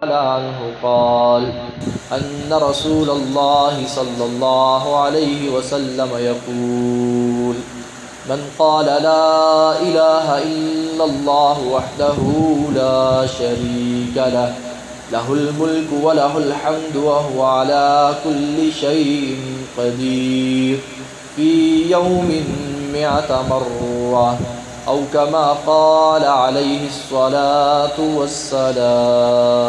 عنه قال أن رسول الله صلى الله عليه وسلم يقول من قال لا إله إلا الله وحده لا شريك له له الملك وله الحمد وهو على كل شيء قدير في يوم 100 مرة أو كما قال عليه الصلاة والسلام۔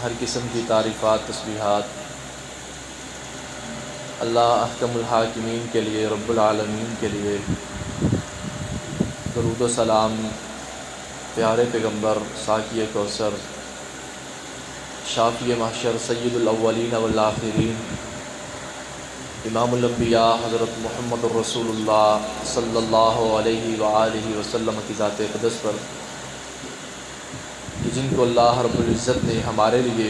ہر قسم کی تعریفات تسبیحات اللہ احکم الحاکمین کے لیے، رب العالمین کے لیے، درود و سلام پیارے پیغمبر ساقی کوثر، شافی محشر، سید الاولین والآخرین، امام الانبیاء حضرت محمد الرسول اللہ صلی اللہ علیہ وآلہ وسلم کی ذات اقدس پر، کہ جن کو اللہ رب العزت نے ہمارے لیے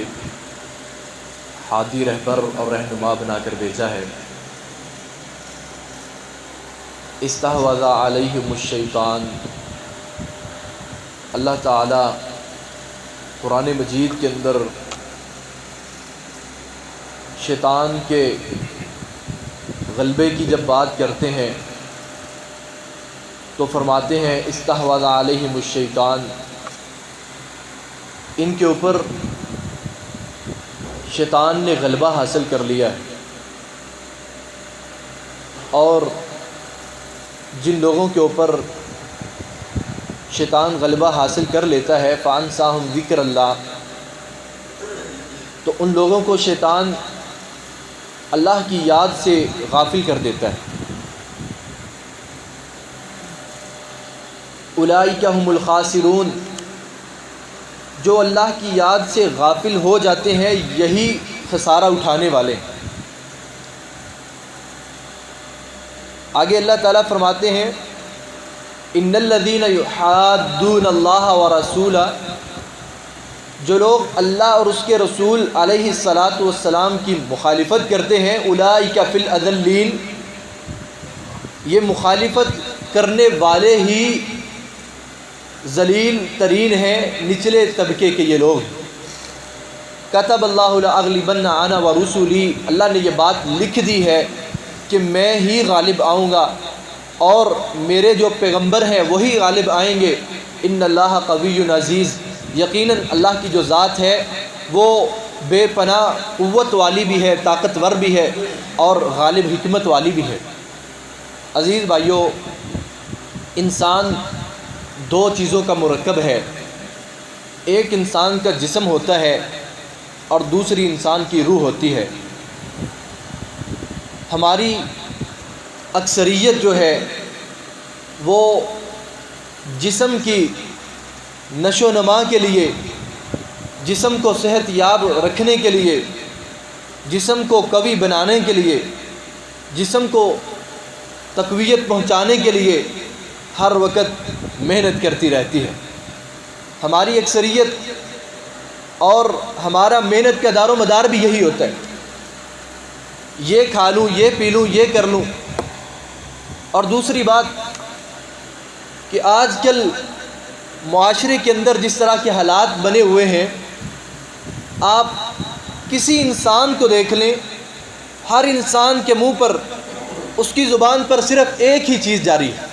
ہادی، رہبر اور رہنما بنا کر بھیجا ہے۔ استحوذ علیہم الشیطان، اللہ تعالی قرآن مجید کے اندر شیطان کے غلبے کی جب بات کرتے ہیں تو فرماتے ہیں استحوذ علیہم الشیطان، ان کے اوپر شیطان نے غلبہ حاصل کر لیا ہے، اور جن لوگوں کے اوپر شیطان غلبہ حاصل کر لیتا ہے فانساہم ذکر اللہ، تو ان لوگوں کو شیطان اللہ کی یاد سے غافل کر دیتا ہے۔ اولئک ھم الخاسرون، جو اللہ کی یاد سے غافل ہو جاتے ہیں یہی خسارہ اٹھانے والے ہیں۔ آگے اللہ تعالیٰ فرماتے ہیں ان الذین یحادون اللہ ورسولہ، جو لوگ اللہ اور اس کے رسول علیہ الصلاۃ والسلام کی مخالفت کرتے ہیں، اولئک فی الاذلین، یہ مخالفت کرنے والے ہی ذلیل ترین ہیں، نچلے طبقے کے یہ لوگ ہیں۔ کتب اللہ لاغلبن انا ورسلی، اللہ نے یہ بات لکھ دی ہے کہ میں ہی غالب آؤں گا اور میرے جو پیغمبر ہیں وہی غالب آئیں گے۔ ان اللہ قوی عزیز، یقیناً اللہ کی جو ذات ہے وہ بے پناہ قوت والی بھی ہے، طاقتور بھی ہے اور غالب حکمت والی بھی ہے۔ عزیز بھائیو، انسان دو چیزوں کا مرکب ہے، ایک انسان کا جسم ہوتا ہے اور دوسری انسان کی روح ہوتی ہے۔ ہماری اکثریت جو ہے وہ جسم کی نشو و نما کے لیے، جسم کو صحت یاب رکھنے کے لیے، جسم کو قوی بنانے کے لیے، جسم کو تقویت پہنچانے کے لیے ہر وقت محنت کرتی رہتی ہے۔ ہماری اکثریت اور ہمارا محنت کا دار و مدار بھی یہی ہوتا ہے، یہ کھا لوں، یہ پی لوں، یہ کر لوں۔ اور دوسری بات کہ آج کل معاشرے کے اندر جس طرح کے حالات بنے ہوئے ہیں، آپ کسی انسان کو دیکھ لیں، ہر انسان کے منہ پر، اس کی زبان پر صرف ایک ہی چیز جاری ہے،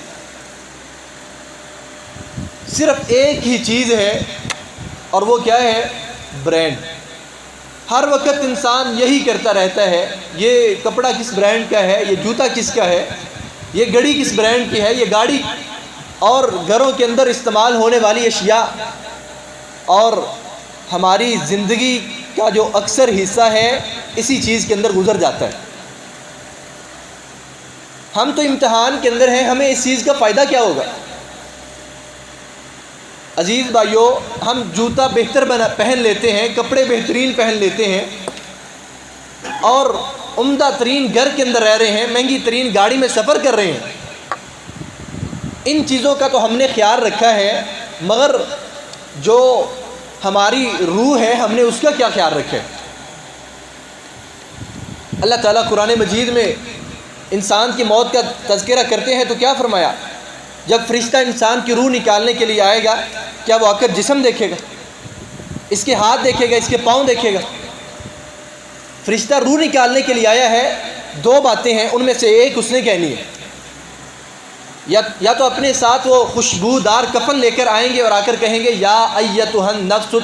صرف ایک ہی چیز ہے، اور وہ کیا ہے؟ برانڈ۔ ہر وقت انسان یہی کرتا رہتا ہے، یہ کپڑا کس برانڈ کا ہے، یہ جوتا کس کا ہے، یہ گھڑی کس برانڈ کی ہے، یہ گاڑی، اور گھروں کے اندر استعمال ہونے والی اشیاء، اور ہماری زندگی کا جو اکثر حصہ ہے اسی چیز کے اندر گزر جاتا ہے۔ ہم تو امتحان کے اندر ہیں، ہمیں اس چیز کا فائدہ کیا ہوگا؟ عزیز بھائیو، ہم جوتا بہتر پہن لیتے ہیں، کپڑے بہترین پہن لیتے ہیں، اور عمدہ ترین گھر کے اندر رہ رہے ہیں، مہنگی ترین گاڑی میں سفر کر رہے ہیں۔ ان چیزوں کا تو ہم نے خیال رکھا ہے، مگر جو ہماری روح ہے ہم نے اس کا کیا خیال رکھا ہے؟ اللہ تعالیٰ قرآن مجید میں انسان کی موت کا تذکرہ کرتے ہیں تو کیا فرمایا؟ جب فرشتہ انسان کی روح نکالنے کے لیے آئے گا، کیا وہ آ کر جسم دیکھے گا؟ اس کے ہاتھ دیکھے گا، اس کے پاؤں دیکھے گا؟ فرشتہ روح نکالنے کے لیے آیا ہے، دو باتیں ہیں، ان میں سے ایک اس نے کہنی ہے، یا تو اپنے ساتھ وہ خوشبودار کفن لے کر آئیں گے اور آ کر کہیں گے یا ایتھا النفس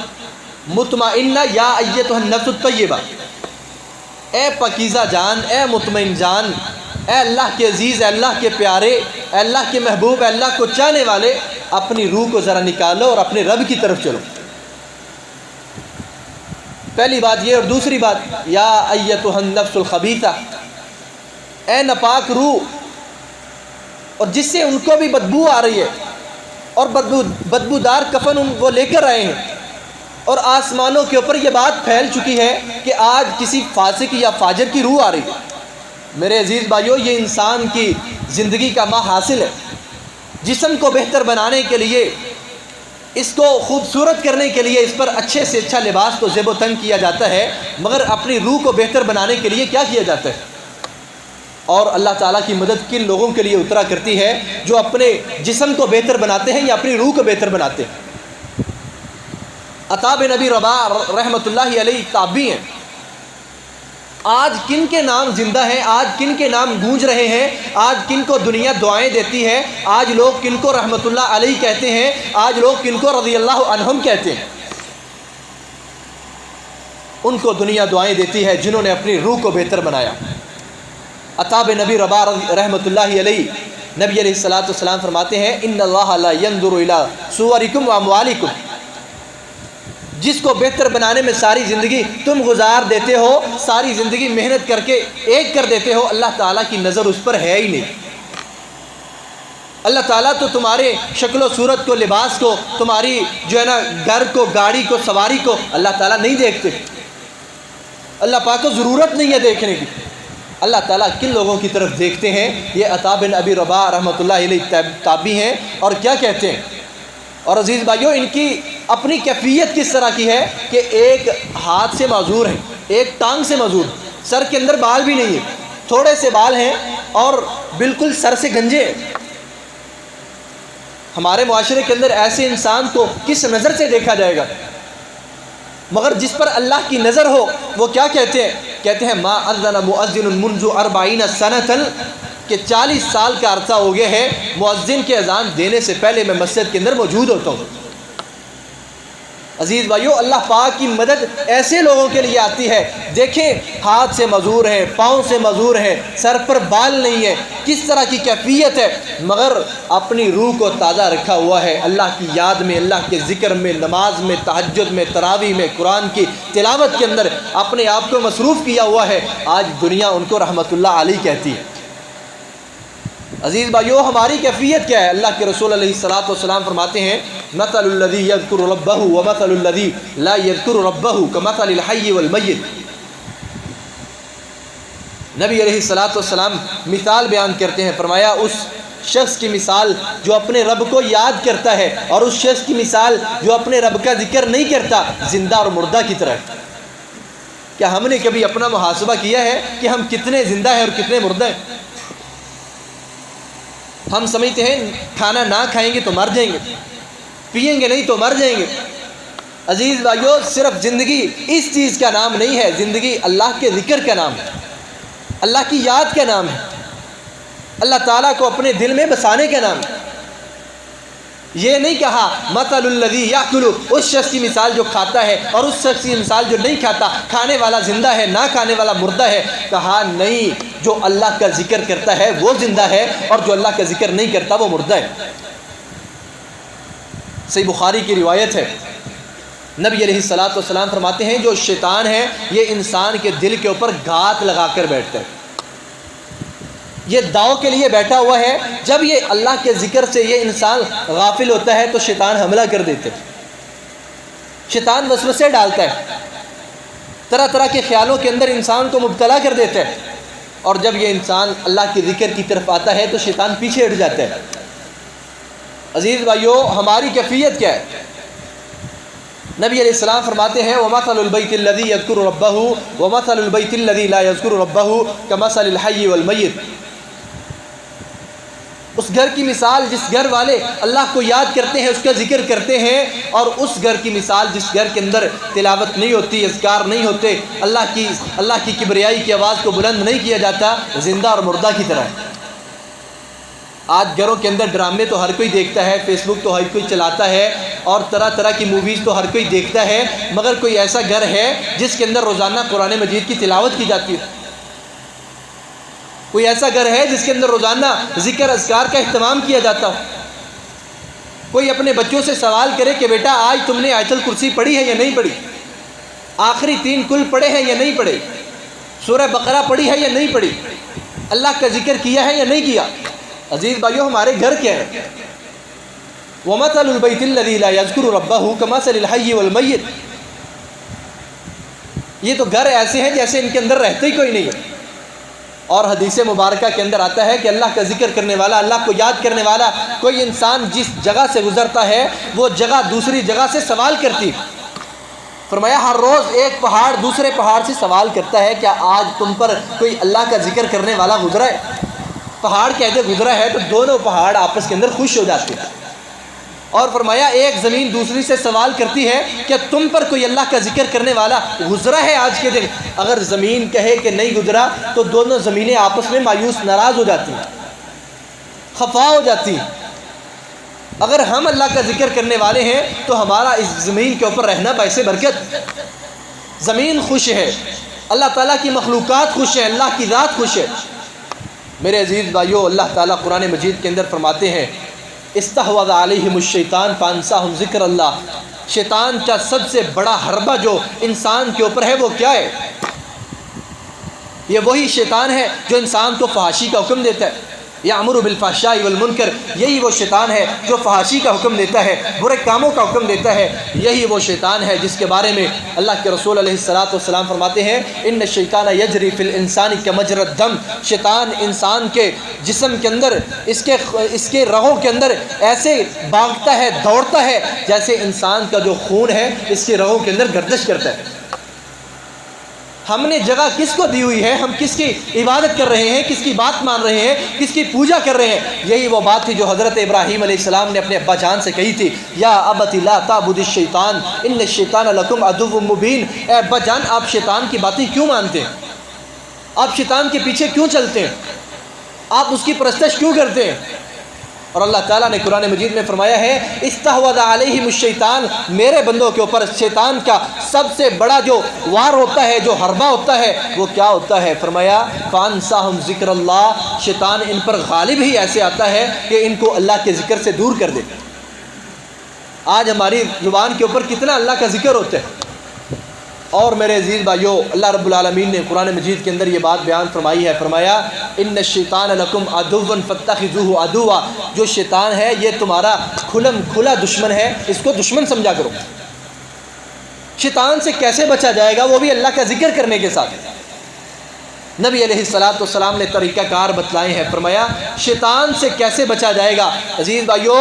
مطمئنہ، یا ایتھا النفس الطیبہ، اے پاکیزہ جان، اے مطمئن جان، اے اللہ کے عزیز، اے اللہ کے پیارے، اے اللہ کے محبوب، اے اللہ کو چاہنے والے، اپنی روح کو ذرا نکالو اور اپنے رب کی طرف چلو۔ پہلی بات یہ، اور دوسری بات یا ایتھا النفس الخبیثہ، اے ناپاک روح، اور جس سے ان کو بھی بدبو آ رہی ہے، اور بدبودار کفن وہ لے کر آئے ہیں، اور آسمانوں کے اوپر یہ بات پھیل چکی ہے کہ آج کسی فاسق یا فاجر کی روح آ رہی ہے۔ میرے عزیز بھائیو، یہ انسان کی زندگی کا محاصل ہے۔ جسم کو بہتر بنانے کے لیے، اس کو خوبصورت کرنے کے لیے اس پر اچھے سے اچھا لباس تو زیب و تن کیا جاتا ہے، مگر اپنی روح کو بہتر بنانے کے لیے کیا کیا جاتا ہے؟ اور اللہ تعالیٰ کی مدد کن لوگوں کے لیے اترا کرتی ہے؟ جو اپنے جسم کو بہتر بناتے ہیں یا اپنی روح کو بہتر بناتے ہیں۔ عطا بن ابی رباح رحمۃ اللہ علیہ تابعی ہیں۔ آج کن کے نام زندہ ہیں؟ آج کن کے نام گونج رہے ہیں؟ آج کن کو دنیا دعائیں دیتی ہے؟ آج لوگ کن کو رحمۃ اللہ علیہ کہتے ہیں؟ آج لوگ کن کو رضی اللہ عنہم کہتے ہیں؟ ان کو دنیا دعائیں دیتی ہے جنہوں نے اپنی روح کو بہتر بنایا۔ عطا بن ابی رباح رحمۃ اللہ علیہ، نبی علیہ الصلوۃ والسلام فرماتے ہیں ان اللہ لا ينظر الى صورکم واموالکم، جس کو بہتر بنانے میں ساری زندگی تم گزار دیتے ہو، ساری زندگی محنت کر کے ایک کر دیتے ہو، اللہ تعالیٰ کی نظر اس پر ہے ہی نہیں۔ اللہ تعالیٰ تو تمہارے شکل و صورت کو، لباس کو، تمہاری جو ہے نا گھر کو، گاڑی کو، سواری کو اللہ تعالیٰ نہیں دیکھتے۔ اللہ پاک کو ضرورت نہیں ہے دیکھنے کی۔ اللہ تعالیٰ کن لوگوں کی طرف دیکھتے ہیں؟ یہ عطا بن ابی رباح رحمۃ اللہ علیہ تابعی ہیں، اور کیا کہتے ہیں؟ اور عزیز بھائیو، ان کی اپنی کیفیت کس طرح کی ہے کہ ایک ہاتھ سے معذور ہیں، ایک ٹانگ سے معذور، سر کے اندر بال بھی نہیں ہیں، تھوڑے سے بال ہیں اور بالکل سر سے گنجے ہیں۔ ہمارے معاشرے کے اندر ایسے انسان کو کس نظر سے دیکھا جائے گا؟ مگر جس پر اللہ کی نظر ہو، وہ کیا کہتے ہیں؟ کہتے ہیں ما اذن مؤذن منذ 40 سنۃ، کہ 40 سال کا عرصہ ہو گیا ہے مؤذن کے اذان دینے سے پہلے میں مسجد کے اندر موجود ہوتا ہوں۔ عزیز بھائیو، اللہ پاک کی مدد ایسے لوگوں کے لیے آتی ہے، دیکھیں ہاتھ سے معذور ہیں، پاؤں سے معذور ہیں، سر پر بال نہیں ہے، کس طرح کی کیفیت ہے، مگر اپنی روح کو تازہ رکھا ہوا ہے، اللہ کی یاد میں، اللہ کے ذکر میں، نماز میں، تہجد میں، تراویح میں، قرآن کی تلاوت کے اندر اپنے آپ کو مصروف کیا ہوا ہے۔ آج دنیا ان کو رحمۃ اللہ علیہ کہتی ہے۔ عزیز بھائیو، ہماری کیفیت کیا ہے؟ اللہ کے رسول علیہ الصلوۃ والسلام فرماتے ہیں مثل الذی یذکر ربہ ومثل الذی لا یذکر ربہ کمثل الحی والمیت۔ نبی علیہ الصلوۃ والسلام مثال بیان کرتے ہیں، فرمایا اس شخص کی مثال جو اپنے رب کو یاد کرتا ہے، اور اس شخص کی مثال جو اپنے رب کا ذکر نہیں کرتا، زندہ اور مردہ کی طرح ہے۔ کیا ہم نے کبھی اپنا محاسبہ کیا ہے کہ ہم کتنے زندہ ہیں اور کتنے مردہ ہیں؟ ہم سمجھتے ہیں کھانا نہ کھائیں گے تو مر جائیں گے، پئیں گے نہیں تو مر جائیں گے۔ عزیز بھائیو، صرف زندگی اس چیز کا نام نہیں ہے، زندگی اللہ کے ذکر کا نام ہے، اللہ کی یاد کا نام ہے، اللہ تعالیٰ کو اپنے دل میں بسانے کا نام ہے۔ یہ نہیں کہا مثل الذی یاکل، اس شخص کی مثال جو کھاتا ہے، اور اس شخص کی مثال جو نہیں کھاتا، کھانے والا زندہ ہے، نہ کھانے والا مردہ ہے۔ کہا نہیں، جو اللہ کا ذکر کرتا ہے وہ زندہ ہے، اور جو اللہ کا ذکر نہیں کرتا وہ مردہ ہے۔ صحیح بخاری کی روایت ہے، نبی علیہ الصلوۃ والسلام فرماتے ہیں جو شیطان ہے یہ انسان کے دل کے اوپر گھات لگا کر بیٹھتا ہے، یہ داؤ کے لیے بیٹھا ہوا ہے۔ جب یہ اللہ کے ذکر سے یہ انسان غافل ہوتا ہے تو شیطان حملہ کر دیتے، شیطان وسوسے ڈالتا ہے، طرح طرح کے خیالوں کے اندر انسان کو مبتلا کر دیتا ہے، اور جب یہ انسان اللہ کے ذکر کی طرف آتا ہے تو شیطان پیچھے ہٹ جاتا ہے۔ عزیز بھائیو، ہماری کیفیت کیا ہے؟ نبی علیہ السلام فرماتے ہیں وَمَثَلُ الْبَيْتِ الَّذِي يَذْكُرُ رَبَّهُ وَمَثَلُ الْبَيْتِ الَّذِي لَا يَذْكُرُ رَبَّهُ كَمَثَلِ الْحَيِّ وَالْمَيِّتِ۔ اس گھر کی مثال جس گھر والے اللہ کو یاد کرتے ہیں، اس کا ذکر کرتے ہیں، اور اس گھر کی مثال جس گھر کے اندر تلاوت نہیں ہوتی، اذکار نہیں ہوتے، اللہ کی کبریائی کی آواز کو بلند نہیں کیا جاتا، زندہ اور مردہ کی طرح ہے۔ آج گھروں کے اندر ڈرامے تو ہر کوئی دیکھتا ہے، فیس بک تو ہر کوئی چلاتا ہے، اور طرح طرح کی موویز تو ہر کوئی دیکھتا ہے، مگر کوئی ایسا گھر ہے جس کے اندر روزانہ قرآن مجید کی تلاوت کی جاتی ہے؟ کوئی ایسا گھر ہے جس کے اندر روزانہ ذکر اذکار کا اہتمام کیا جاتا ہو؟ کوئی اپنے بچوں سے سوال کرے کہ بیٹا آج تم نے آیت الکرسی پڑھی ہے یا نہیں پڑھی؟ آخری 3 کل پڑھے ہیں یا نہیں پڑھے؟ سورہ بقرہ پڑھی ہے یا نہیں پڑھی؟ اللہ کا ذکر کیا ہے یا نہیں کیا؟ عزیز بھائیو، ہمارے گھر کیا ہے؟ وَمَثَلُ الْبَيْتِ الَّذِي لَا يَذْكُرُ رَبَّهُ كَمَثَلِ الْحَيِّ وَالْمَيِّتِ۔ یہ تو گھر ایسے ہیں جیسے ان کے اندر رہتے ہی کوئی نہیں ہے۔ اور حدیث مبارکہ کے اندر آتا ہے کہ اللہ کا ذکر کرنے والا، اللہ کو یاد کرنے والا کوئی انسان جس جگہ سے گزرتا ہے وہ جگہ دوسری جگہ سے سوال کرتی ہے۔ فرمایا ہر روز ایک پہاڑ دوسرے پہاڑ سے سوال کرتا ہے کیا آج تم پر کوئی اللہ کا ذکر کرنے والا گزرا ہے؟ پہاڑ کہتے گزرا ہے تو دونوں پہاڑ آپس کے اندر خوش ہو جاتے ہیں۔ اور فرمایا ایک زمین دوسری سے سوال کرتی ہے کہ تم پر کوئی اللہ کا ذکر کرنے والا گزرا ہے آج کے دن؟ اگر زمین کہے کہ نہیں گزرا تو دونوں زمینیں آپس میں مایوس ناراض ہو جاتی ہیں، خفا ہو جاتی ہیں۔ اگر ہم اللہ کا ذکر کرنے والے ہیں تو ہمارا اس زمین کے اوپر رہنا باعث برکت۔ زمین خوش ہے، اللہ تعالیٰ کی مخلوقات خوش ہیں، اللہ کی ذات خوش ہے۔ میرے عزیز بھائیو، اللہ تعالیٰ قرآن مجید کے اندر فرماتے ہیں استحوذ علیہم الشیطان فانساہم ذکر اللہ۔ شیطان کا سب سے بڑا حربہ جو انسان کے اوپر ہے وہ کیا ہے؟ یہ وہی شیطان ہے جو انسان کو فحاشی کا حکم دیتا ہے، یامر بالفحشاء والمنکر۔ یہی وہ شیطان ہے جو فحاشی کا حکم دیتا ہے، برے کاموں کا حکم دیتا ہے۔ یہی وہ شیطان ہے جس کے بارے میں اللہ کے رسول علیہ السلام فرماتے ہیں ان الشیطان یجری فی الانسان کمجری الدم۔ شیطان انسان کے جسم کے اندر اس کے رگوں کے اندر ایسے بھاگتا ہے، دوڑتا ہے جیسے انسان کا جو خون ہے اس کے رگوں کے اندر گردش کرتا ہے۔ ہم نے جگہ کس کو دی ہوئی ہے؟ ہم کس کی عبادت کر رہے ہیں، کس کی بات مان رہے ہیں، کس کی پوجا کر رہے ہیں؟ یہی وہ بات تھی جو حضرت ابراہیم علیہ السلام نے اپنے ابا جان سے کہی تھی، یا ابت لا تعبد الشیطان ان الشیطان لکم عدو مبین۔ اے ابا جان، آپ شیطان کی باتیں کیوں مانتے ہیں؟ آپ شیطان کے پیچھے کیوں چلتے ہیں؟ آپ اس کی پرستش کیوں کرتے ہیں؟ اور اللہ تعالیٰ نے قرآن مجید میں فرمایا ہے استحوذ علیہم الشیطان، میرے بندوں کے اوپر شیطان کا سب سے بڑا جو وار ہوتا ہے، جو حربہ ہوتا ہے وہ کیا ہوتا ہے؟ فرمایا فانساہم ذکر اللہ۔ شیطان ان پر غالب ہی ایسے آتا ہے کہ ان کو اللہ کے ذکر سے دور کر دیتا ہے۔ آج ہماری زبان کے اوپر کتنا اللہ کا ذکر ہوتا ہے۔ اور میرے عزیز بھائیو، اللہ رب العالمین نے قرآن مجید کے اندر یہ بات بیان فرمائی ہے، فرمایا ان الشیطان لکم عدو فاتخذوہ عدوا۔ جو شیطان ہے یہ تمہارا کھلا دشمن ہے، اس کو دشمن سمجھا کرو۔ شیطان سے کیسے بچا جائے گا؟ وہ بھی اللہ کا ذکر کرنے کے ساتھ۔ نبی علیہ السلام نے طریقہ کار بتلائے ہیں، فرمایا شیطان سے کیسے بچا جائے گا؟ عزیز بھائیو،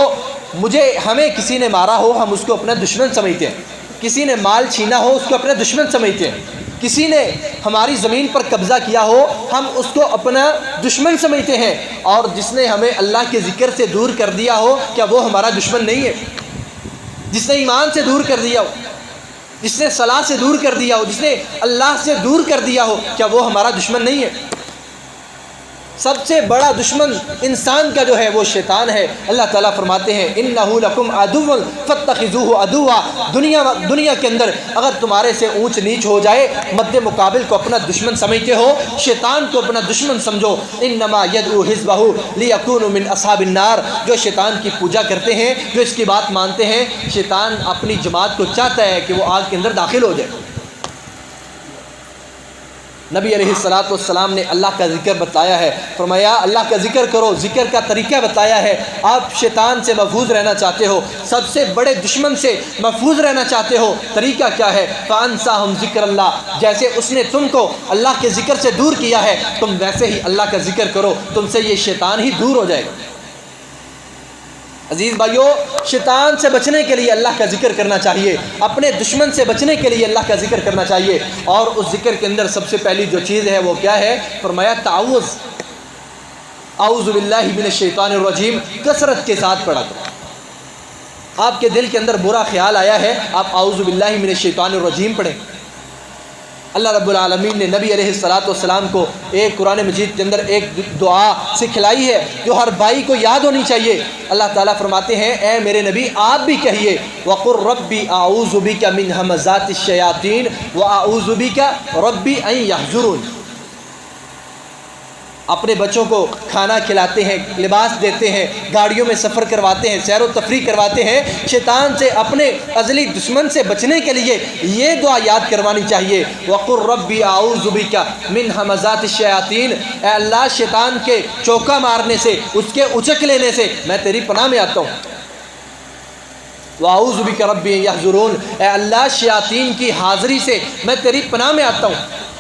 ہمیں کسی نے مارا ہو ہم اس کو اپنا دشمن سمجھتے ہیں، کسی نے مال چھینا ہو اس کو اپنا دشمن سمجھتے ہیں، کسی نے ہماری زمین پر قبضہ کیا ہو ہم اس کو اپنا دشمن سمجھتے ہیں، اور جس نے ہمیں اللہ کے ذکر سے دور کر دیا ہو کیا وہ ہمارا دشمن نہیں ہے؟ جس نے ایمان سے دور کر دیا ہو، جس نے صلاح سے دور کر دیا ہو، جس نے اللہ سے دور کر دیا ہو، کیا وہ ہمارا دشمن نہیں ہے؟ سب سے بڑا دشمن انسان کا جو ہے وہ شیطان ہے۔ اللہ تعالیٰ فرماتے ہیں اِنَّهُ لَكُمْ عَدُوٌّ فَاتَّخِذُوهُ عَدُوًّا۔ دنیا کے اندر اگر تمہارے سے اونچ نیچ ہو جائے، مد مقابل کو اپنا دشمن سمجھتے ہو، شیطان کو اپنا دشمن سمجھو۔ إِنَّمَا يَدْعُو حِزْبَهُ لِيَكُونُوا مِنْ أَصْحَابِ النَّارِ۔ جو شیطان کی پوجا کرتے ہیں، جو اس کی بات مانتے ہیں، شیطان اپنی جماعت کو چاہتا ہے کہ وہ آگ کے اندر داخل ہو جائے۔ نبی علیہ السلام نے اللہ کا ذکر بتایا ہے، فرمایا اللہ کا ذکر کرو، ذکر کا طریقہ بتایا ہے۔ آپ شیطان سے محفوظ رہنا چاہتے ہو، سب سے بڑے دشمن سے محفوظ رہنا چاہتے ہو، طریقہ کیا ہے؟ فَأَنْسَاهُمْ ذِكْرَ اللَّهِ۔ جیسے اس نے تم کو اللہ کے ذکر سے دور کیا ہے، تم ویسے ہی اللہ کا ذکر کرو، تم سے یہ شیطان ہی دور ہو جائے گا۔ عزیز بھائیو، شیطان سے بچنے کے لیے اللہ کا ذکر کرنا چاہیے، اپنے دشمن سے بچنے کے لیے اللہ کا ذکر کرنا چاہیے۔ اور اس ذکر کے اندر سب سے پہلی جو چیز ہے وہ کیا ہے؟ فرمایا تعوذ۔ اعوذ باللہ من الشیطان الرجیم کثرت کے ساتھ پڑھا کرو۔ آپ کے دل کے اندر برا خیال آیا ہے، آپ اعوذ باللہ من الشیطان الرجیم پڑھیں۔ اللہ رب العالمین نے نبی علیہ الصلاۃ والسلام کو ایک قرآن مجید کے اندر ایک دعا سکھلائی ہے جو ہر بھائی کو یاد ہونی چاہیے۔ اللہ تعالیٰ فرماتے ہیں اے میرے نبی آپ بھی کہیے وَقُلْ رَبِّ أَعُوذُ بِكَ مِنْ هَمَزَاتِ الشَّيَاطِينِ وَأَعُوذُ بِكَ رَبِّ أَنْ يَحْضُرُونِ۔ اپنے بچوں کو کھانا کھلاتے ہیں، لباس دیتے ہیں، گاڑیوں میں سفر کرواتے ہیں، سیر و تفریح کرواتے ہیں، شیطان سے اپنے ازلی دشمن سے بچنے کے لیے یہ دعا یاد کروانی چاہیے وَقُلْ رَبِّ أَعُوذُ بِكَ مِنْ هَمَزَاتِ الشَّيَاطِينِ۔ اے اللہ شیطان کے چوکا مارنے سے، اس کے اچک لینے سے میں تیری پناہ میں آتا ہوں۔ وَأَعُوذُ بِكَ رَبِّ أَن يَحْضُرُونِ۔ اے اللہ شیاطین کی حاضری سے میں تیری پناہ میں آتا ہوں۔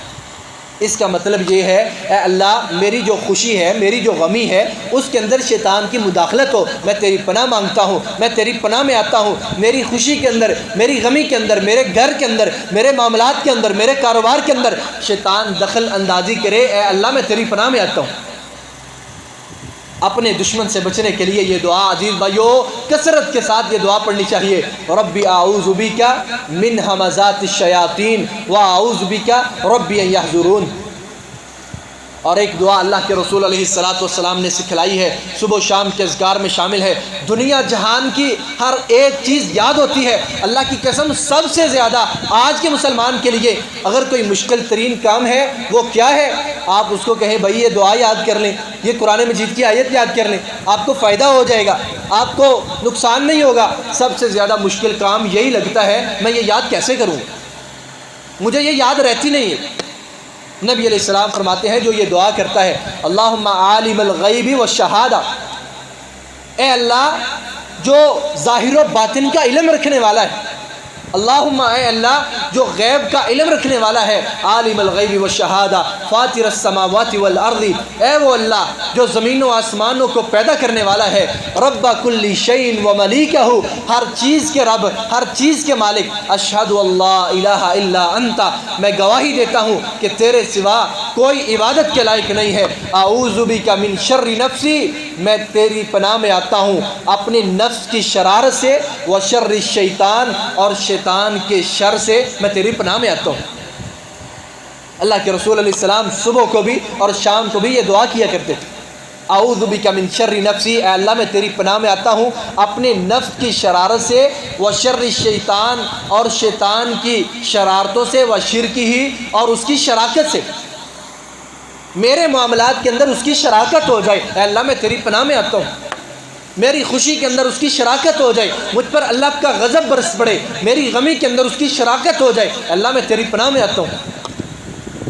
اس کا مطلب یہ ہے اے اللہ میری جو خوشی ہے، میری جو غمی ہے، اس کے اندر شیطان کی مداخلت ہو، میں تیری پناہ مانگتا ہوں، میں تیری پناہ میں آتا ہوں۔ میری خوشی کے اندر، میری غمی کے اندر، میرے گھر کے اندر، میرے معاملات کے اندر، میرے کاروبار کے اندر شیطان دخل اندازی کرے، اے اللہ میں تیری پناہ میں آتا ہوں۔ اپنے دشمن سے بچنے کے لیے یہ دعا عزیز بھائیو کثرت کے ساتھ یہ دعا پڑھنی چاہیے رب اعوذ بک من ہمزات الشیاطین واعوذ بک رب ان یحضرون۔ اور ایک دعا اللہ کے رسول علیہ الصلاۃ والسلام نے سکھلائی ہے، صبح و شام کے اذکار میں شامل ہے۔ دنیا جہان کی ہر ایک چیز یاد ہوتی ہے، اللہ کی قسم سب سے زیادہ آج کے مسلمان کے لیے اگر کوئی مشکل ترین کام ہے وہ کیا ہے؟ آپ اس کو کہیں بھائی یہ دعا یاد کر لیں، یہ قرآن مجید کی آیت یاد کر لیں، آپ کو فائدہ ہو جائے گا، آپ کو نقصان نہیں ہوگا۔ سب سے زیادہ مشکل کام یہی لگتا ہے میں یہ یاد کیسے کروں، مجھے یہ یاد رہتی نہیں ہے۔ نبی علیہ السلام فرماتے ہیں جو یہ دعا کرتا ہے اللہم عالم الغیب والشہادہ، اے اللہ جو ظاہر و باطن کا علم رکھنے والا ہے، اللہم اے اللہ جو غیب کا علم رکھنے والا ہے، عالم الغیب والشہادہ فاطر السماوات والارض، اے وہ اللہ جو زمین و آسمانوں کو پیدا کرنے والا ہے، رب کل شیء و ملیکہ، ہر چیز کے رب، ہر چیز کے مالک، اشہد اللہ الہ الا انت، میں گواہی دیتا ہوں کہ تیرے سوا کوئی عبادت کے لائق نہیں ہے، اعوذ بک من شر نفسی، میں تیری پناہ میں آتا ہوں اپنی نفس کی شرارت سے، و شر الشیطان، اور شیطان کے شر سے میں تیری پناہ میں آتا ہوں۔ اللہ کے رسول علیہ السلام صبح کو بھی اور شام کو بھی یہ دعا کیا کرتے تھے اعوذ بک من شر نفسی، اے اللہ میں تیری پناہ میں آتا ہوں اپنے نفس کی شرارت سے، و شر الشیطان، اور شیطان کی شرارتوں سے، و شرکہ، اور اس کی شراکت سے، میرے معاملات کے اندر اس کی شراکت ہو جائے، اے اللہ میں تیری پناہ میں آتا ہوں۔ میری خوشی کے اندر اس کی شراکت ہو جائے، مجھ پر اللہ کا غضب برس پڑے، میری غمی کے اندر اس کی شراکت ہو جائے، اللہ میں تیری پناہ میں آتا ہوں۔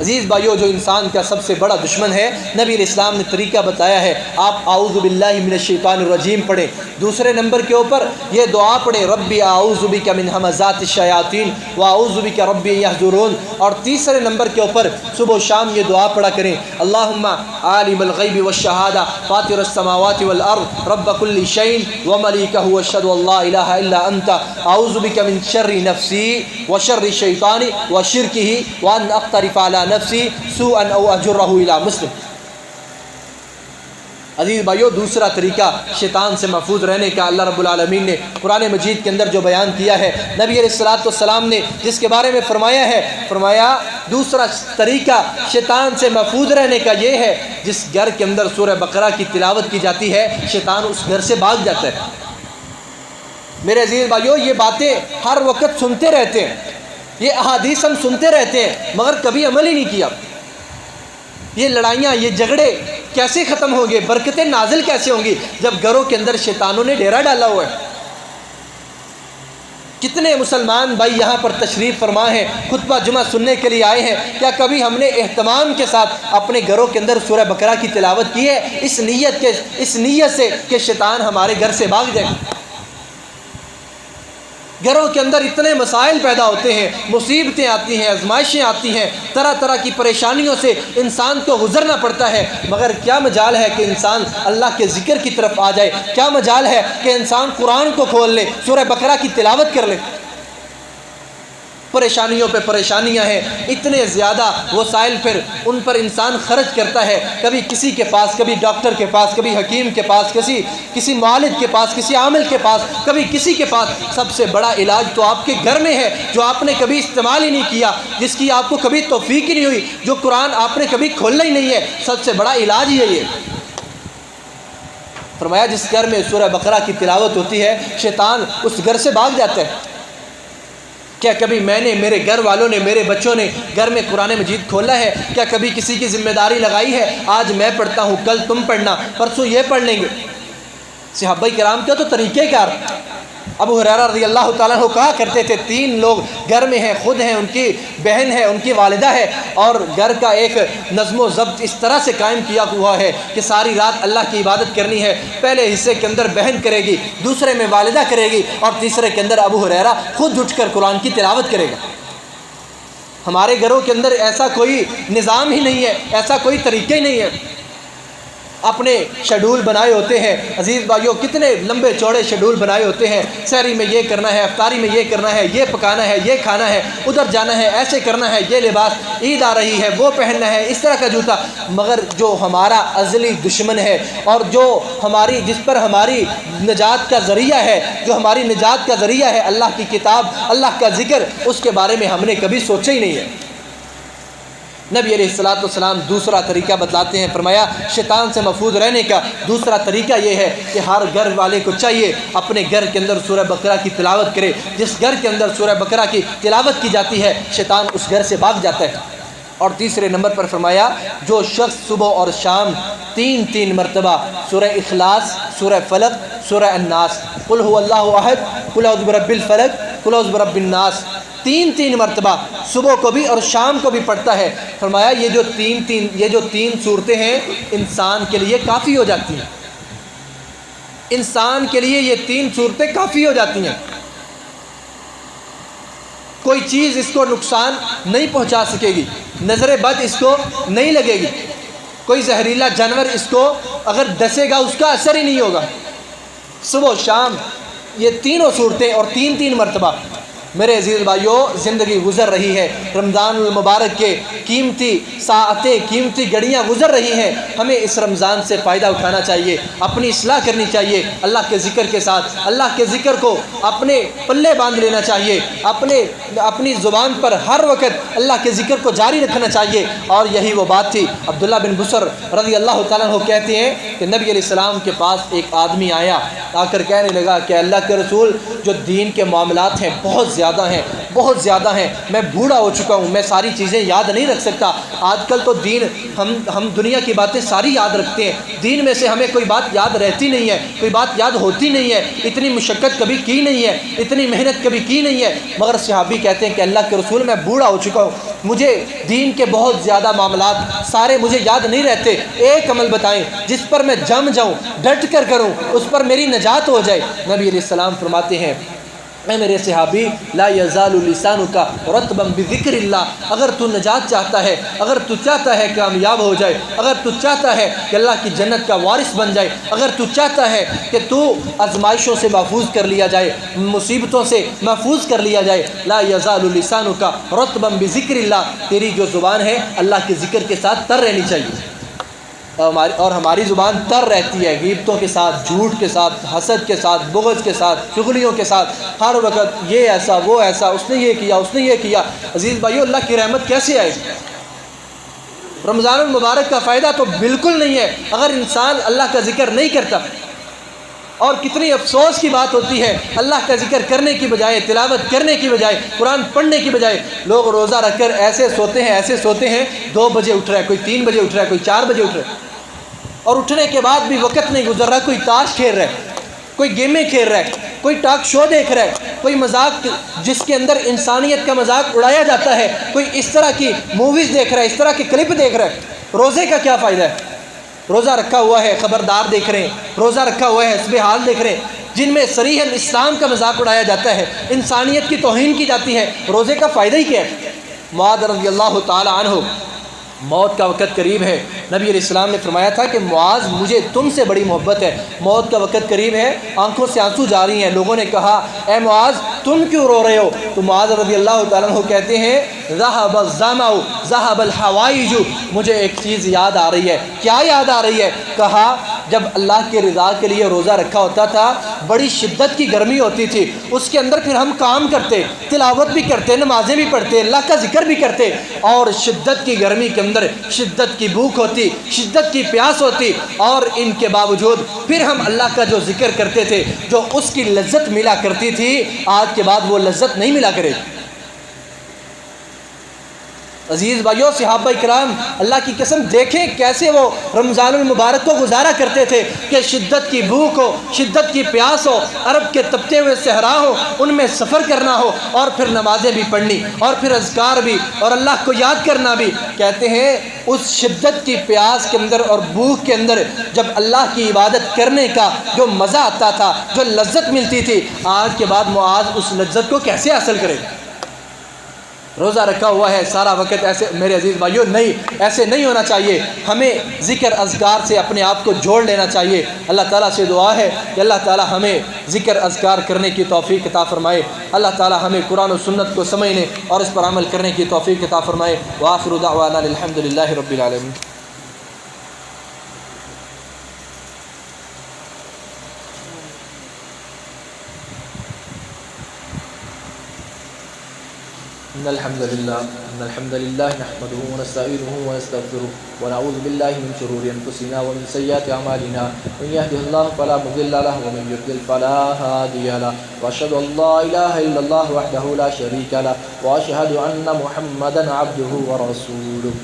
عزیز بھائیو جو انسان کا سب سے بڑا دشمن ہے، نبی علیہ السلام نے طریقہ بتایا ہے، آپ اعوذ باللہ من الشیطان الرجیم پڑھیں، دوسرے نمبر کے اوپر یہ دعا پڑھیں رب اعوذ بک من ہمزات الشیاطین واعوذ بک رب ان یحضرون، اور تیسرے نمبر کے اوپر صبح و شام یہ دعا پڑھا کریں اللہم عالم الغیب والشہادہ فاطر السماوات والارض رب کل شیء وملیکہ اشہد ان لا الہ الا انت اعوذ بک من شر نفسی وشر الشیطان وشرکہ وان اقترف علی نفسی سوءا او اجرہ الی مسلم۔ عزیز بھائیو دوسرا طریقہ شیطان سے محفوظ رہنے کا اللہ رب العالمین نے قرآن مجید کے اندر جو بیان کیا ہے، نبی علیہ الصلاۃ والسلام نے جس کے بارے میں فرمایا ہے، فرمایا دوسرا طریقہ شیطان سے محفوظ رہنے کا یہ ہے جس گھر کے اندر سورہ بقرہ کی تلاوت کی جاتی ہے شیطان اس گھر سے بھاگ جاتا ہے۔ میرے عزیز بھائیو یہ باتیں ہر وقت سنتے رہتے ہیں، یہ احادیث ہم سنتے رہتے ہیں مگر کبھی عمل ہی نہیں کیا۔ یہ لڑائیاں، یہ جھگڑے کیسے ختم ہوں گے، برکتیں نازل کیسے ہوں گی جب گھروں کے اندر شیطانوں نے ڈیرا ڈالا ہوا ہے۔ کتنے مسلمان بھائی یہاں پر تشریف فرما ہیں، خطبہ جمعہ سننے کے لیے آئے ہیں، کیا کبھی ہم نے اہتمام کے ساتھ اپنے گھروں کے اندر سورہ بقرہ کی تلاوت کی ہے اس نیت سے کہ شیطان ہمارے گھر سے بھاگ جائے؟ گھروں کے اندر اتنے مسائل پیدا ہوتے ہیں، مصیبتیں آتی ہیں، آزمائشیں آتی ہیں، طرح طرح کی پریشانیوں سے انسان کو گزرنا پڑتا ہے، مگر کیا مجال ہے کہ انسان اللہ کے ذکر کی طرف آ جائے، کیا مجال ہے کہ انسان قرآن کو کھول لے، سورہ بقرہ کی تلاوت کر لے۔ پریشانیوں پہ پریشانیاں ہیں، اتنے زیادہ وسائل پھر ان پر انسان خرچ کرتا ہے، کبھی کسی کے پاس، کبھی ڈاکٹر کے پاس، کبھی حکیم کے پاس، کسی معالج کے پاس، کسی عامل کے پاس، کبھی کسی کے پاس۔ سب سے بڑا علاج تو آپ کے گھر میں ہے، جو آپ نے کبھی استعمال ہی نہیں کیا، جس کی آپ کو کبھی توفیق ہی نہیں ہوئی، جو قرآن آپ نے کبھی کھولنا ہی نہیں ہے، سب سے بڑا علاج ہی ہے یہ۔ فرمایا جس گھر میں سورہ بقرہ کی تلاوت ہوتی ہے، شیطان اس گھر سے بھاگ جاتا ہے۔ کیا کبھی میں نے، میرے گھر والوں نے، میرے بچوں نے گھر میں قرآن مجید کھولا ہے؟ کیا کبھی کسی کی ذمہ داری لگائی ہے، آج میں پڑھتا ہوں، کل تم پڑھنا، پرسوں یہ پڑھ لیں گے؟ صحابہ کرام کا تو طریقہ کار۔ ابو ہریرہ رضی اللہ تعالیٰ عنہ کہا کرتے تھے، 3 لوگ گھر میں ہیں، خود ہیں، ان کی بہن ہے، ان کی والدہ ہے، اور گھر کا ایک نظم و ضبط اس طرح سے قائم کیا ہوا ہے کہ ساری رات اللہ کی عبادت کرنی ہے۔ پہلے حصے کے اندر بہن کرے گی، دوسرے میں والدہ کرے گی، اور تیسرے کے اندر ابو ہریرہ خود اٹھ کر قرآن کی تلاوت کرے گا۔ ہمارے گھروں کے اندر ایسا کوئی نظام ہی نہیں ہے، ایسا کوئی طریقہ ہی نہیں ہے۔ اپنے شیڈول بنائے ہوتے ہیں عزیز بھائیوں، کتنے لمبے چوڑے شیڈول بنائے ہوتے ہیں، سحری میں یہ کرنا ہے، افطاری میں یہ کرنا ہے، یہ پکانا ہے، یہ کھانا ہے، ادھر جانا ہے، ایسے کرنا ہے، یہ لباس، عید آ رہی ہے وہ پہننا ہے، اس طرح کا جوتا۔ مگر جو ہمارا ازلی دشمن ہے، اور جو جس پر ہماری نجات کا ذریعہ ہے، جو ہماری نجات کا ذریعہ ہے، اللہ کی کتاب، اللہ کا ذکر، اس کے بارے میں ہم نے کبھی سوچا ہی نہیں ہے۔ نبی علیہ الصلوۃ والسلام دوسرا طریقہ بتلاتے ہیں، فرمایا شیطان سے محفوظ رہنے کا دوسرا طریقہ یہ ہے کہ ہر گھر والے کو چاہیے اپنے گھر کے اندر سورہ بقرہ کی تلاوت کرے۔ جس گھر کے اندر سورہ بقرہ کی تلاوت کی جاتی ہے، شیطان اس گھر سے بھاگ جاتا ہے۔ اور تیسرے نمبر پر فرمایا جو شخص صبح اور شام 3 مرتبہ سورہ اخلاص، سورہ فلق، سورہ الناس، قل هو اللہ احد، قل اعوذ برب الفلق، قل اعوذ برب الناس، 3 مرتبہ صبح کو بھی اور شام کو بھی پڑھتا ہے، فرمایا یہ جو تین صورتیں ہیں انسان کے لیے کافی ہو جاتی ہیں۔ انسان کے لیے یہ 3 صورتیں کافی ہو جاتی ہیں۔ کوئی چیز اس کو نقصان نہیں پہنچا سکے گی، نظر بد اس کو نہیں لگے گی، کوئی زہریلا جانور اس کو اگر ڈسے گا اس کا اثر ہی نہیں ہوگا۔ صبح و شام یہ تینوں صورتیں اور 3 مرتبہ۔ میرے عزیز بھائیوں، زندگی گزر رہی ہے، رمضان المبارک کے قیمتی ساعتیں، قیمتی گھڑیاں گزر رہی ہیں، ہمیں اس رمضان سے فائدہ اٹھانا چاہیے، اپنی اصلاح کرنی چاہیے، اللہ کے ذکر کے ساتھ اللہ کے ذکر کو اپنے پلے باندھ لینا چاہیے، اپنی زبان پر ہر وقت اللہ کے ذکر کو جاری رکھنا چاہیے۔ اور یہی وہ بات تھی، عبداللہ بن بصر رضی اللہ تعالیٰ عنہ کہتے ہیں کہ نبی علیہ السلام کے پاس ایک آدمی آیا، آ کر کہنے لگا کہ اللہ کے رسول، جو دین کے معاملات ہیں بہت زیادہ ہیں، میں بوڑھا ہو چکا ہوں، میں ساری چیزیں یاد نہیں رکھ سکتا۔ آج کل تو دین ہم دنیا کی باتیں ساری یاد رکھتے ہیں، دین میں سے ہمیں کوئی بات یاد رہتی نہیں ہے، کوئی بات یاد ہوتی نہیں ہے، اتنی مشقت کبھی کی نہیں ہے، اتنی محنت کبھی کی نہیں ہے۔ مگر صحابی کہتے ہیں کہ اللہ کے رسول، میں بوڑھا ہو چکا ہوں، مجھے دین کے بہت زیادہ معاملات سارے مجھے یاد نہیں رہتے، ایک عمل بتائیں جس پر میں جم جاؤں، ڈٹ کر کروں، اس پر میری نجات ہو جائے۔ نبی علیہ السلام فرماتے ہیں، اے میرے صحابی، لا یزال لسانک رطبا بذکر اللہ، اگر تو نجات چاہتا ہے، اگر تو چاہتا ہے کامیاب ہو جائے، اگر تو چاہتا ہے کہ اللہ کی جنت کا وارث بن جائے، اگر تو چاہتا ہے کہ تو آزمائشوں سے محفوظ کر لیا جائے، مصیبتوں سے محفوظ کر لیا جائے، لا یزال لسانک رطبا بذکر اللہ، تیری جو زبان ہے اللہ کے ذکر کے ساتھ تر رہنی چاہیے۔ اور ہماری زبان تر رہتی ہے غیبتوں کے ساتھ، جھوٹ کے ساتھ، حسد کے ساتھ، بغض کے ساتھ، چغلیوں کے ساتھ، ہر وقت یہ ایسا وہ ایسا، اس نے یہ کیا، اس نے یہ کیا۔ عزیز بھائیو، اللہ کی رحمت کیسے آئے گی؟ رمضان المبارک کا فائدہ تو بالکل نہیں ہے اگر انسان اللہ کا ذکر نہیں کرتا۔ اور کتنی افسوس کی بات ہوتی ہے، اللہ کا ذکر کرنے کی بجائے، تلاوت کرنے کی بجائے، قرآن پڑھنے کی بجائے لوگ روزہ رکھ کر ایسے سوتے ہیں 2 بجے اٹھ رہا ہے، کوئی 3 بجے اٹھ رہا ہے، کوئی 4 بجے اٹھ رہا ہے، اور اٹھنے کے بعد بھی وقت نہیں گزر رہا، کوئی تاش کھیل رہا ہے، کوئی گیمیں کھیل رہا ہے، کوئی ٹاک شو دیکھ رہا ہے، کوئی مذاق جس کے اندر انسانیت کا مذاق اڑایا جاتا ہے، کوئی اس طرح کی موویز دیکھ رہا ہے، اس طرح کی کلپ دیکھ رہا ہے۔ روزے کا کیا فائدہ ہے؟ روزہ رکھا ہوا ہے خبردار دیکھ رہے ہیں، روزہ رکھا ہوا ہے حسب حال دیکھ رہے ہیں، جن میں صریحاً اسلام کا مذاق اڑایا جاتا ہے، انسانیت کی توہین کی جاتی ہے، روزے کا فائدہ ہی کیا ہے؟ معاذ رضی اللہ تعالی عنہ موت کا وقت قریب ہے۔ نبی علیہ السلام نے فرمایا تھا کہ معاذ مجھے تم سے بڑی محبت ہے، موت کا وقت قریب ہے، آنکھوں سے آنسو جاری ہیں۔ لوگوں نے کہا اے معاذ تم کیوں رو رہے ہو؟ تو معاذ رضی اللہ تعالیٰ عنہ کہتے ہیں ذہب الظمأ ذہب الحوائج، مجھے ایک چیز یاد آ رہی ہے۔ کیا یاد آ رہی ہے؟ کہا جب اللہ کے رضا کے لیے روزہ رکھا ہوتا تھا، بڑی شدت کی گرمی ہوتی تھی، اس کے اندر پھر ہم کام کرتے، تلاوت بھی کرتے، نمازیں بھی پڑھتے، اللہ کا ذکر بھی کرتے، اور شدت کی گرمی کے اندر شدت کی بھوک ہوتی، شدت کی پیاس ہوتی، اور ان کے باوجود پھر ہم اللہ کا جو ذکر کرتے تھے، جو اس کی لذت ملا کرتی تھی، آج کے بعد وہ لذت نہیں ملا کرے گی۔ عزیز بھائیو، صحابہ کرام اللہ کی قسم دیکھیں کیسے وہ رمضان المبارک کو گزارا کرتے تھے کہ شدت کی بھوک ہو، شدت کی پیاس ہو، عرب کے تپتے ہوئے صحرا ہو، ان میں سفر کرنا ہو، اور پھر نمازیں بھی پڑھنی، اور پھر اذکار بھی، اور اللہ کو یاد کرنا بھی۔ کہتے ہیں اس شدت کی پیاس کے اندر اور بھوک کے اندر جب اللہ کی عبادت کرنے کا جو مزہ آتا تھا، جو لذت ملتی تھی، آج کے بعد معاذ اس لذت کو کیسے حاصل کرے؟ روزہ رکھا ہوا ہے سارا وقت، ایسے میرے عزیز بھائیو نہیں، ایسے نہیں ہونا چاہیے۔ ہمیں ذکر اذکار سے اپنے آپ کو جوڑ لینا چاہیے۔ اللہ تعالیٰ سے دعا ہے کہ اللہ تعالیٰ ہمیں ذکر اذکار کرنے کی توفیق عطا فرمائے۔ اللہ تعالیٰ ہمیں قرآن و سنت کو سمجھنے اور اس پر عمل کرنے کی توفیق عطا فرمائے۔ وآخر دعوانا الحمد للہ رب العالمین۔ إن الحمد لله نحمده ونستعينه ونستغفره ونعوذ بالله من شرور أنفسنا ومن سيئات أعمالنا، من يهده الله فلا مضل له ومن يضلل فلا هادي له، وأشهد أن لا إله إلا الله وحده لا شريك له، وأشهد أن محمدا عبده ورسوله۔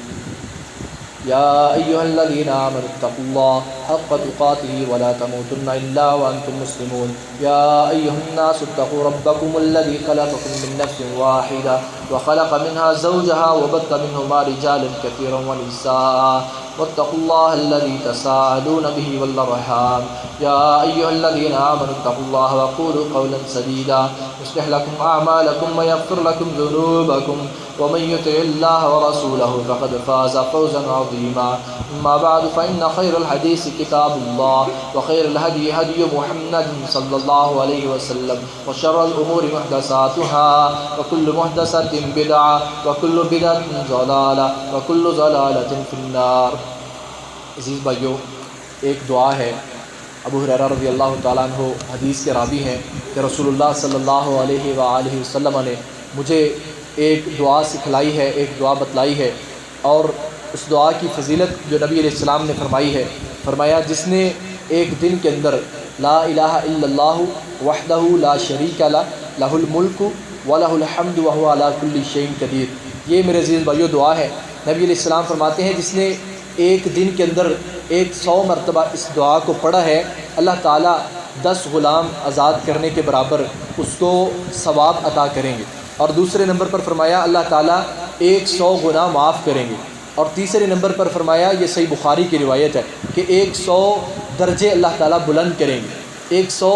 يا أيها الذين آمنوا اتقوا الله حق تقاته ولا تموتن إلا وأنتم مسلمون۔ يا أيها الناس اتقوا ربكم الذي خلقكم من نفس واحدة وخلق منها زوجها وبث منهما رجالا كثيرا ونساء، واتقوا الله الذي تساءلون به والأرحام۔ يا أيها الذين آمنوا اتقوا الله وقولوا قولا سديدا يصلح لكم أعمالكم ويغفر لكم ذنوبكم، ومن يطع الله ورسوله فقد فاز فوزا عظيما۔ أما بعد فإن خير الحديث كتاب الله، وخير الهدي هدي محمد صلى الله عليه وسلم، وشر الأمور محدثاتها، وكل محدثة بدعة، وكل بدعة ضلالة، وكل ضلالة في النار۔ عزیز بھائیو، ایک دعا ہے، ابو ہریرہ رضی اللہ تعالیٰ عنہ حدیث کے راوی ہیں کہ رسول اللہ صلی اللہ علیہ وآلہ وسلم نے مجھے ایک دعا سکھلائی ہے، ایک دعا بتلائی ہے، اور اس دعا کی فضیلت جو نبی علیہ السلام نے فرمائی ہے، فرمایا جس نے ایک دن کے اندر لا الہ الا اللہ وحدہ لا شریک لہ لہ الملک ولہ الحمد وہو علی کل شیء قدیر۔ یہ میرے عزیز بھائیو دعا ہے۔ نبی علیہ السلام فرماتے ہیں جس نے ایک دن کے اندر 100 مرتبہ اس دعا کو پڑھا ہے، اللہ تعالیٰ 10 غلام آزاد کرنے کے برابر اس کو ثواب عطا کریں گے۔ اور دوسرے نمبر پر فرمایا اللہ تعالیٰ 100 گناہ معاف کریں گے۔ اور تیسرے نمبر پر فرمایا، یہ صحیح بخاری کی روایت ہے کہ 100 درجے اللہ تعالیٰ بلند کریں گے، 100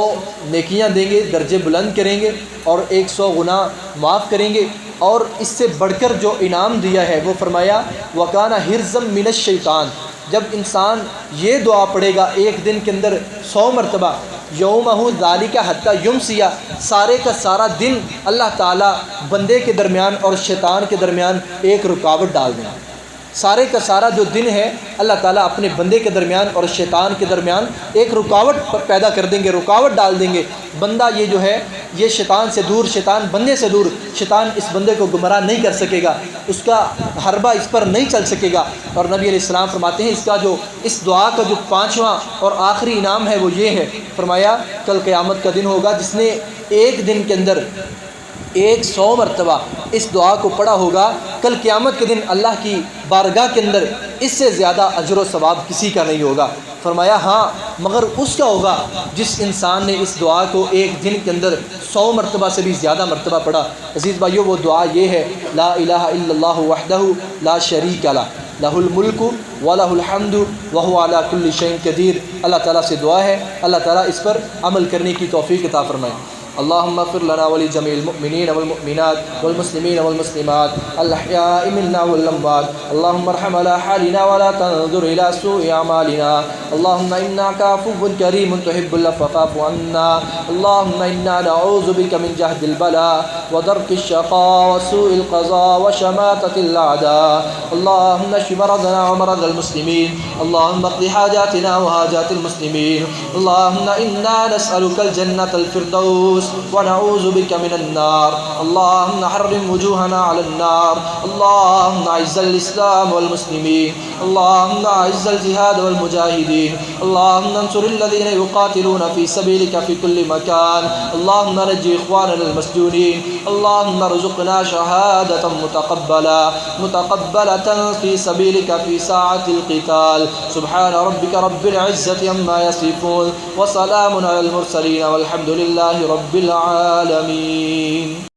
نیکیاں دیں گے، درجے بلند کریں گے، اور 100 گناہ معاف کریں گے۔ اور اس سے بڑھ کر جو انعام دیا ہے وہ فرمایا وَكَانَ حِرْزًا مِنَ الشَّيْطَانِ۔ جب انسان یہ دعا پڑھے گا ایک دن کے اندر 100 مرتبہ، یومہ ذالک حتی یمسی، سارے کا سارا دن اللہ تعالیٰ بندے کے درمیان اور شیطان کے درمیان ایک رکاوٹ ڈال دیں گے۔ سارے کا سارا جو دن ہے اللہ تعالیٰ اپنے بندے کے درمیان اور شیطان کے درمیان ایک رکاوٹ پیدا کر دیں گے، رکاوٹ ڈال دیں گے۔ بندہ یہ جو ہے یہ شیطان سے دور، شیطان بندے سے دور، شیطان اس بندے کو گمراہ نہیں کر سکے گا، اس کا حربہ اس پر نہیں چل سکے گا۔ اور نبی علیہ السلام فرماتے ہیں اس دعا کا جو 5واں اور آخری انعام ہے وہ یہ ہے، فرمایا کل قیامت کا دن ہوگا جس نے ایک دن کے اندر 100 مرتبہ اس دعا کو پڑھا ہوگا، کل قیامت کے دن اللہ کی بارگاہ کے اندر اس سے زیادہ اجر و ثواب کسی کا نہیں ہوگا۔ فرمایا ہاں مگر اس کا ہوگا جس انسان نے اس دعا کو ایک دن کے اندر 100 مرتبہ سے بھی زیادہ مرتبہ پڑھا۔ عزیز بھائیو، وہ دعا یہ ہے لا الہ الا اللہ وحدہ لا شریک لہ لہ الملک ولہ الحمد وہو علی کل شیء قدیر۔ اللہ تعالیٰ سے دعا ہے اللہ تعالیٰ اس پر عمل کرنے کی توفیق عطا فرمائے۔ اللهم اغفر لنا ولجميع المؤمنين والمؤمنات والمسلمين والمسلمات الأحياء منا والأموات. اللهم ارحم على حالنا ولا تنظر إلى سوء أعمالنا. اللهم إنك عفو كريم تحب العفو فاعف عنا. اللهم إنا نعوذ بك من جهد البلاء ودرك الشقاء وسوء القضاء وشماتة الأعداء. اللهم اشف مرضنا ومرض المسلمين. اللهم اقض حاجاتنا وحاجات المسلمين. اللهم إنا نسألك الجنة الفردوس ونعوذ بك من النار. اللهم حرم وجوهنا على النار. اللهم أعز الإسلام والمسلمين. اللهم أعز الجهاد والمجاهدين. اللهم انصر الذين يقاتلون في سبيلك في كل مكان. اللهم نجي إخواننا المسجونين. اللهم ارزقنا شهادة متقبلة في سبيلك في ساعة القتال. سبحان ربك رب العزة عما يصفون وسلام على المرسلين والحمد لله رب العالمين.